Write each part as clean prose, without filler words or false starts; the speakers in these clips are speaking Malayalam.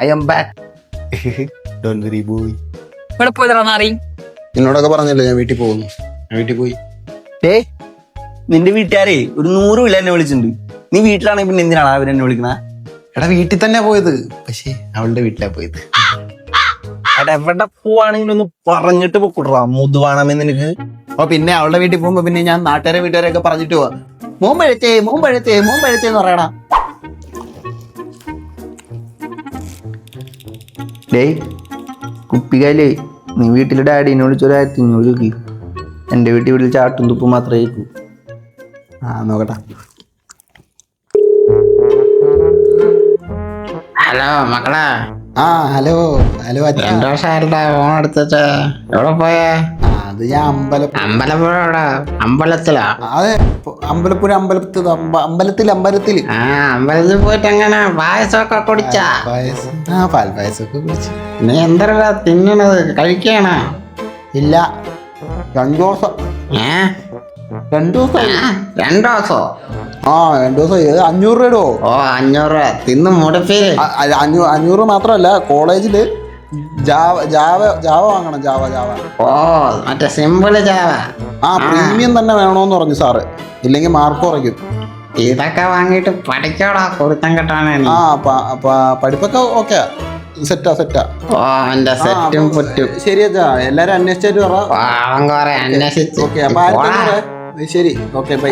I M back. Don't worry boy. ഇവിടെ പോയതാ നാറി. നിന്നോടൊക്കെ പറഞ്ഞല്ലോ ഞാൻ വീട്ടിൽ പോകുന്നു. ഞാൻ വീട്ടിൽ പോയി. നിന്റെ വീട്ടുകാരെ ഒരു 100 വില എന്നെ വിളിച്ചിട്ടുണ്ട്. നീ വീട്ടിലാണെങ്കിൽ പിന്നെ എന്തിനാണ് അവരെന്നെ വിളിക്കണ? എടാ വീട്ടിൽ തന്നെ പോയത്, പക്ഷേ അവളുടെ വീട്ടിലാ പോയത്. എടാ എവിടെ പോവാണെങ്കിലും ഒന്ന് പറഞ്ഞിട്ട് പൊക്കൂടാ, മുതുവാണമെന്ന് നിനക്ക്. അപ്പൊ പിന്നെ അവളുടെ വീട്ടിൽ പോകുമ്പോ പിന്നെ ഞാൻ നാട്ടുകാരെ വീട്ടുകാരെയൊക്കെ പറഞ്ഞിട്ട് പോവാ. മോമ്പഴത്തേന്ന് പറയണ. ഡേയ് കുപ്പിക്കാലേ, നീ വീട്ടിലെ ഡാഡിനെ വിളിച്ചൊരു 1500 നോക്കി. എന്റെ വീട്ടിൽ വിളിച്ച ചാട്ടും തുപ്പും മാത്രമേ കേൾക്കൂ. നോക്കട്ടെ. ഹലോ മക്കളെ. Hello hello. 2 വർഷമായിട്ടാ ഫോൺ എടുത്തിട്ട് എവിടെ പോയേ? അത് ഞാൻ അമ്പലപ്പുഴ അമ്പലത്തിലാ? അതെ, അമ്പലപ്പുഴ അമ്പലത്തില്. അമ്പലത്തിൽ പോയിട്ട് എങ്ങനെ പായസമൊക്കെ കുടിച്ചാ? പാൽപ്പായസമൊക്കെ കുടിച്ചു. നീ എന്തരടാ തിന്നണത്, കഴിക്കണ? ഇല്ല, 2 ദിവസം. 2 ദിവസം. 2 ദിവസോ? 2 ദിവസം. 500 രൂപയോ? 500 രൂപ തിന്ന് മുടപ്പേര്. 500 മാത്രമല്ല, കോളേജില് ജാവ വാങ്ങണം. ജാവ. മറ്റേ സിമ്പിള് ജാവ. പ്രീമിയം തന്നെ വേണോന്ന് പറഞ്ഞു സാറ്, ഇല്ലെങ്കിൽ മാർക്ക് കുറയ്ക്കും. ഇതൊക്കെ വാങ്ങിട്ട് പഠിക്കോടാ, കൊടുത്തം കെട്ടാണ്. പഠിപ്പൊക്കെ ഓക്കെ, സെറ്റാ. എന്റെ സെറ്റും പുറ്റും. ശരി അച്ഛാ, എല്ലാരും അന്വേഷിച്ചിട്ട് കൊറേ അന്വേഷിച്ചു. ശരി, ഓക്കെ ബൈ.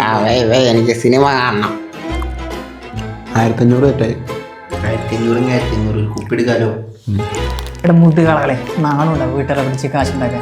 എനിക്ക് സിനിമ കാണണം. 1500 തെറ്റായി. 1500 ഒരു കുപ്പിയെടുക്കാലോ. ഇവിടെ മുതുകളെ നാണുണ്ടോ വീട്ടുകാരെ വിളിച്ച് കാശുണ്ടാക്കാൻ?